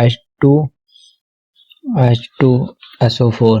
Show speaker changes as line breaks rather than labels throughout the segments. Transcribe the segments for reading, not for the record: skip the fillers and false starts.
H2SO4۔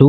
2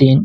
3